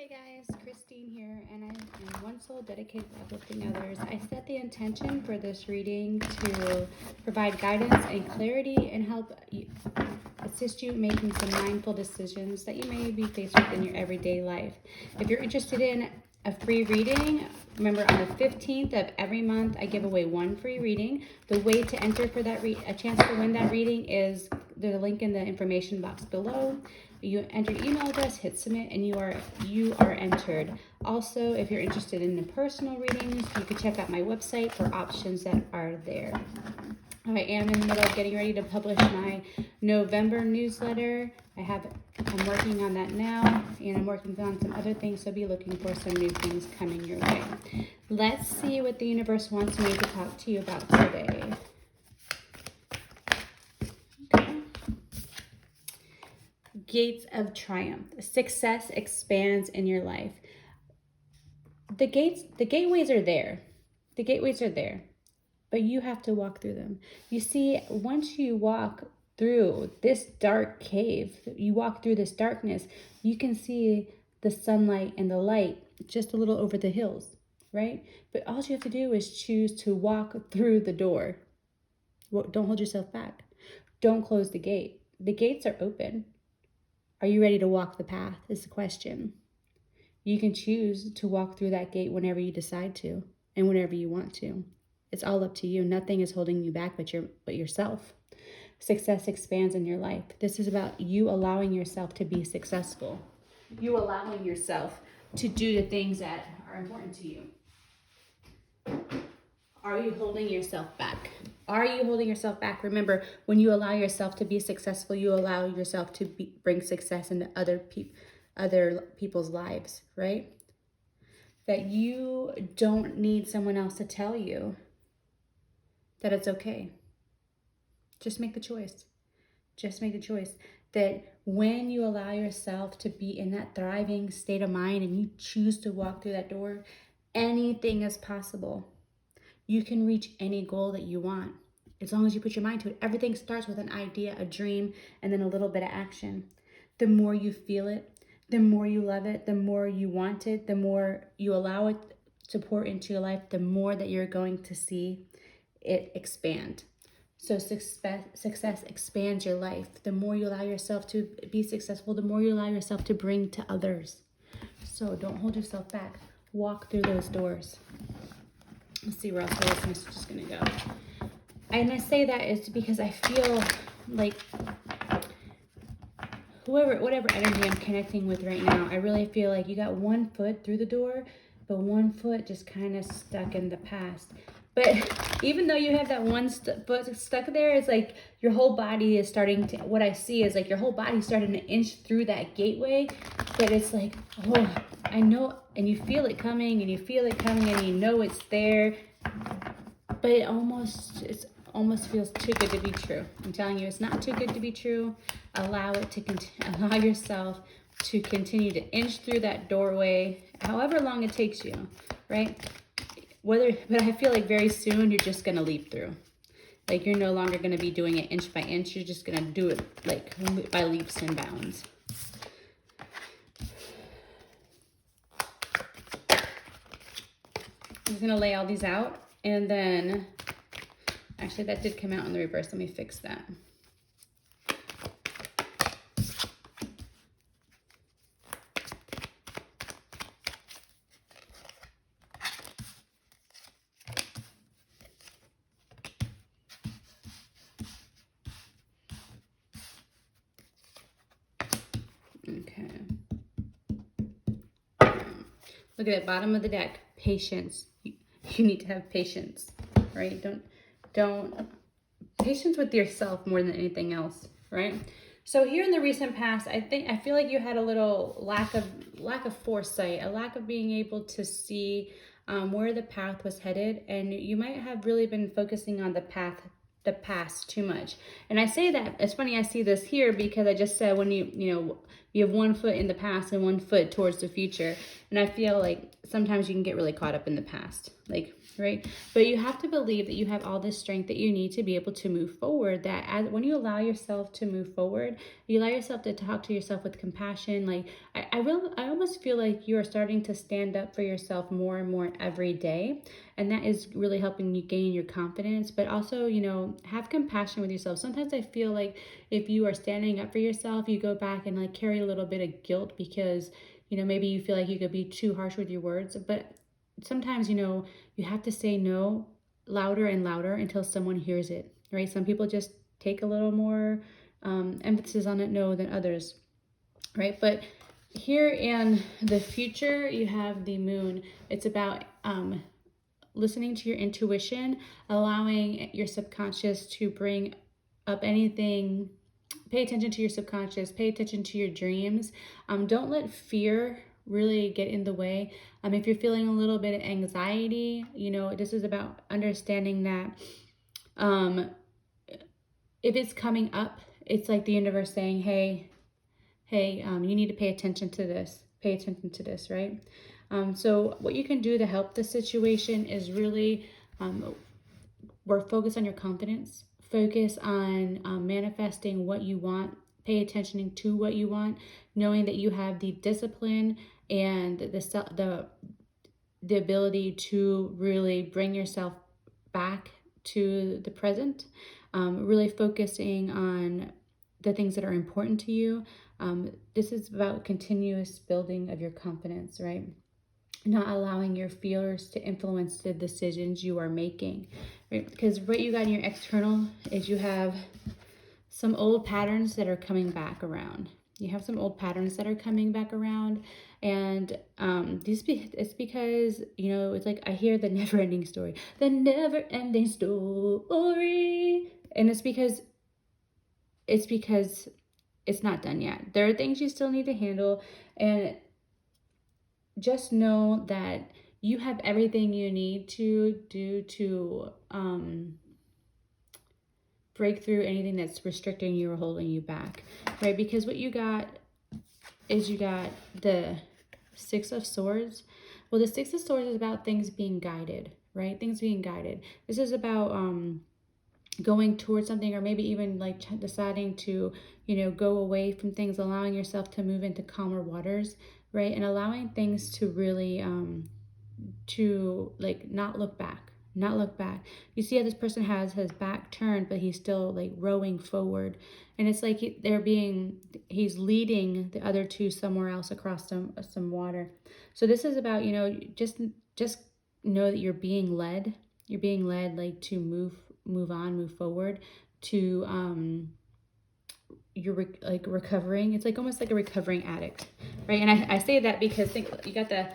Guys, Christine here, and I am one soul dedicated to uplifting others. I set the intention for this reading to provide guidance and clarity and help assist you making some mindful decisions that you may be faced with in your everyday life. If you're interested in a free reading, remember on the 15th of every month I give away one free reading. The way to enter for that a chance to win that reading is the link in the information box below. You enter your email address, hit submit, and you are entered. Also, if you're interested in the personal readings, you can check out my website for options that are there. I am in the middle of getting ready to publish my November newsletter. I'm working on that now, and I'm working on some other things, so be looking for some new things coming your way. Let's see what the universe wants me to talk to you about today. Gates of triumph. Success expands in your life. The gateways are there. The gateways are there, but you have to walk through them. You see, once you walk through this dark cave, you walk through this darkness, you can see the sunlight and the light just a little over the hills, right? But all you have to do is choose to walk through the door. Don't hold yourself back. Don't close the gate. The gates are open. Are you ready to walk the path is the question. You can choose to walk through that gate whenever you decide to and whenever you want to. It's all up to you. Nothing is holding you back but yourself. Success expands in your life. This is about you allowing yourself to be successful. You allowing yourself to do the things that are important to you. Are you holding yourself back? Are you holding yourself back? Remember, when you allow yourself to be successful, you allow yourself to bring success into other people's lives, right? That you don't need someone else to tell you that it's okay. Just make the choice. Just make the choice that when you allow yourself to be in that thriving state of mind and you choose to walk through that door, anything is possible. You can reach any goal that you want as long as you put your mind to it. Everything starts with an idea, a dream, and then a little bit of action. The more you feel it, the more you love it, the more you want it, the more you allow it to pour into your life, the more that you're going to see it expand. So success expands your life. The more you allow yourself to be successful, the more you allow yourself to bring to others. So don't hold yourself back. Walk through those doors. Let's see where else this message is going to go. And I say that is because I feel like whatever energy I'm connecting with right now, I really feel like you got one foot through the door, but one foot just kind of stuck in the past. But even though you have that one foot stuck there, it's like your whole body is starting to, what I see is like your whole body starting to inch through that gateway. But it's like, oh, I know, and you feel it coming, and you feel it coming, and you know it's there. But it almost feels too good to be true. I'm telling you, it's not too good to be true. Allow yourself to continue to inch through that doorway, however long it takes you, right? But I feel like very soon you're just gonna leap through. Like you're no longer gonna be doing it inch by inch. You're just gonna do it like by leaps and bounds. I'm just gonna lay all these out, and then actually that did come out in the reverse. Let me fix that. Okay. Look at the bottom of the deck. Patience. You need to have patience, right? Don't patience with yourself more than anything else, right? So here in the recent past, I feel like you had a little lack of foresight, a lack of being able to see where the path was headed, and you might have really been focusing on the past too much. And I say that, it's funny I see this here because I just said when you You have one foot in the past and one foot towards the future. And I feel like sometimes you can get really caught up in the past, like, right? But you have to believe that you have all this strength that you need to be able to move forward. That when you allow yourself to move forward, you allow yourself to talk to yourself with compassion. Like, I almost feel like you are starting to stand up for yourself more and more every day. And that is really helping you gain your confidence, but also, you know, have compassion with yourself. Sometimes I feel like if you are standing up for yourself, you go back and like carry a little bit of guilt because, you know, maybe you feel like you could be too harsh with your words. But sometimes, you know, you have to say no louder and louder until someone hears it, right? Some people just take a little more emphasis on it no than others, right? But here in the future, you have the moon. It's about listening to your intuition, allowing your subconscious to bring up anything. Pay attention to your subconscious, pay attention to your dreams. Don't let fear really get in the way. If you're feeling a little bit of anxiety, you know, this is about understanding that if it's coming up, it's like the universe saying, hey, you need to pay attention to this. Pay attention to this, right? So what you can do to help the situation is really focus on your confidence. Focus on manifesting what you want. Pay attention to what you want, knowing that you have the discipline and the ability to really bring yourself back to the present. Really focusing on the things that are important to you. This is about continuous building of your confidence, right? Not allowing your fears to influence the decisions you are making, right? Because what you got in your external is you have some old patterns that are coming back around. You have some old patterns that are coming back around, and it's because, you know, it's like I hear the never-ending story, and it's because it's not done yet. There are things you still need to handle, and just know that you have everything you need to do to break through anything that's restricting you or holding you back, right? Because what you got is you got the Six of Swords. Well, the Six of Swords is about things being guided, right? Things being guided. This is about going towards something, or maybe even like deciding to, you know, go away from things, allowing yourself to move into calmer waters, right? And allowing things to really to like not look back. You see how this person has his back turned, but he's still like rowing forward, and it's like he's leading the other two somewhere else across some water. So this is about, you know, just know that you're being led like to move forward, to you're like recovering. It's like almost like a recovering addict, right? And I say that because think you got the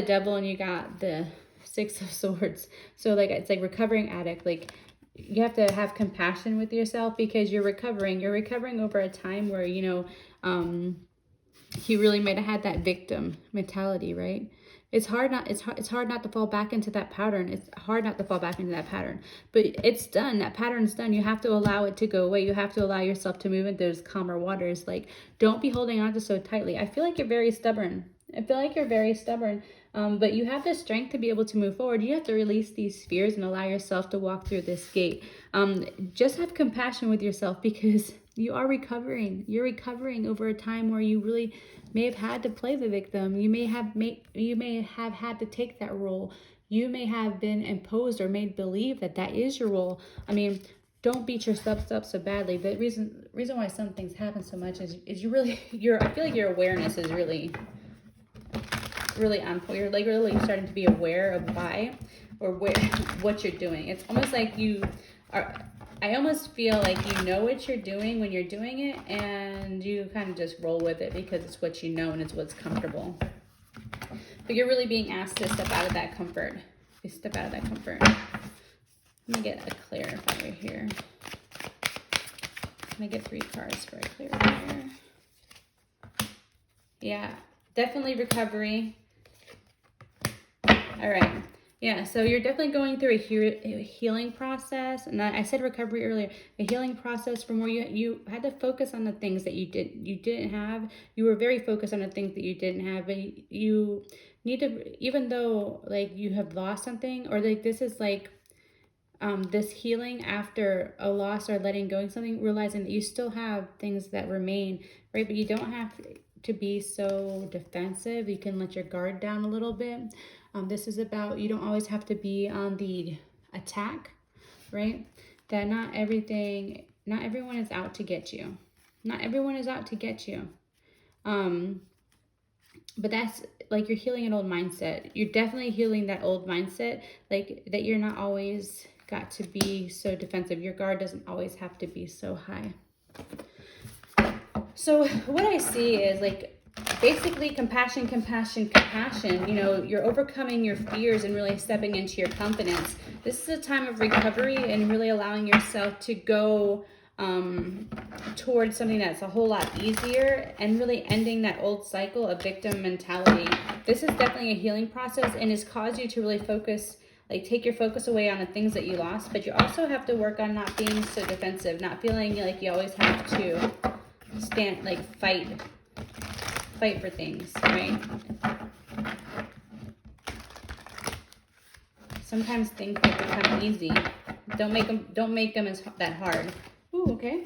devil and you got the Six of Swords. So like it's like recovering addict. Like you have to have compassion with yourself because you're recovering over a time where, you know, you really might have had that victim mentality, right? It's hard not to fall back into that pattern. It's hard not to fall back into that pattern. But it's done. That pattern's done. You have to allow it to go away. You have to allow yourself to move into those calmer waters. Like, don't be holding on to so tightly. I feel like you're very stubborn. But you have the strength to be able to move forward. You have to release these fears and allow yourself to walk through this gate. Just have compassion with yourself because you are recovering. You're recovering over a time where you really may have had to play the victim. You may have had to take that role. You may have been imposed or made believe that is your role. I mean, don't beat yourself up so badly. The reason why some things happen so much is I feel like your awareness is really on point. You're like really starting to be aware of why or what you're doing. It's almost like I almost feel like you know what you're doing when you're doing it, and you kind of just roll with it because it's what you know and it's what's comfortable. But you're really being asked to step out of that comfort. Let me get a clarifier here. Let me get 3 cards for a clarifier. Yeah, definitely recovery. All right. Yeah, so you're definitely going through a healing process, and I said recovery earlier. A healing process from where you had to focus on the things that you didn't have. You were very focused on the things that you didn't have, but you need to, even though like you have lost something, or like this is like this healing after a loss or letting go of something, realizing that you still have things that remain, right? But you don't have to be so defensive. You can let your guard down a little bit. This is about, you don't always have to be on the attack, right? That not everyone is out to get you. Not everyone is out to get you. But that's like you're healing an old mindset. You're definitely healing that old mindset, like that you're not always got to be so defensive. Your guard doesn't always have to be so high. So what I see is like basically compassion, compassion, compassion. You know, you're overcoming your fears and really stepping into your confidence. This is a time of recovery and really allowing yourself to go towards something that's a whole lot easier and really ending that old cycle of victim mentality. This is definitely a healing process and has caused you to really focus, like take your focus away on the things that you lost, but you also have to work on not being so defensive, not feeling like you always have to stand, like fight for things, right? Sometimes things become easy. Don't make them as that hard. Ooh, okay.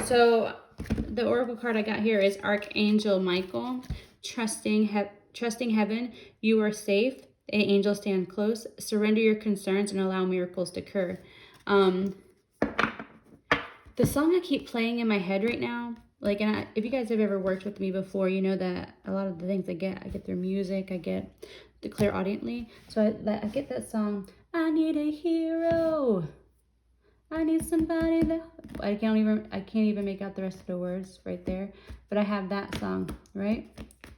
So the oracle card I got here is Archangel Michael. Trusting heaven, you are safe. The angels stand close. Surrender your concerns and allow miracles to occur. The song I keep playing in my head right now, like, and if you guys have ever worked with me before, you know that a lot of the things I get through music, I get the clairaudiently. So I get that song, I need a hero. I need somebody that I can't even make out the rest of the words right there, but I have that song, right?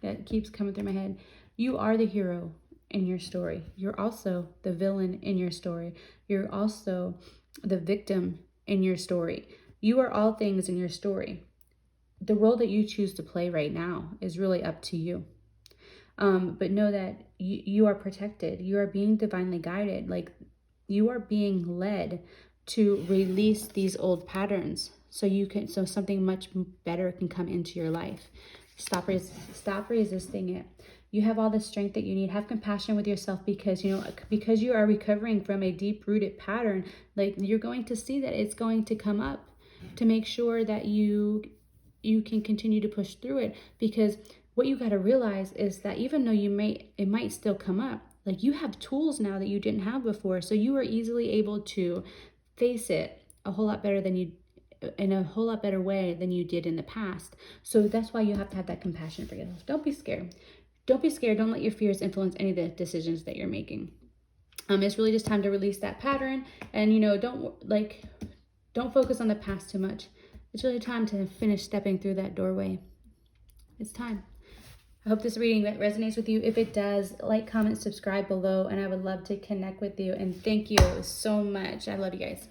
That keeps coming through my head. You are the hero in your story. You're also the villain in your story. You're also the victim in your story. You are all things in your story. The role that you choose to play right now is really up to you. But know that you are protected. You are being divinely guided. Like you are being led to release these old patterns so something much better can come into your life. Stop resisting it. You have all the strength that you need. Have compassion with yourself because you are recovering from a deep-rooted pattern. Like you're going to see that it's going to come up, to make sure that you can continue to push through it. Because what you got to realize is that even though it might still come up, like you have tools now that you didn't have before, so you are easily able to face it a whole lot better in a whole lot better way than you did in the past. So that's why you have to have that compassion for yourself. Don't be scared. Don't be scared. Don't let your fears influence any of the decisions that you're making. It's really just time to release that pattern, and don't focus on the past too much. It's really time to finish stepping through that doorway. It's time. I hope this reading resonates with you. If it does, like, comment, subscribe below, and I would love to connect with you. And thank you so much. I love you guys.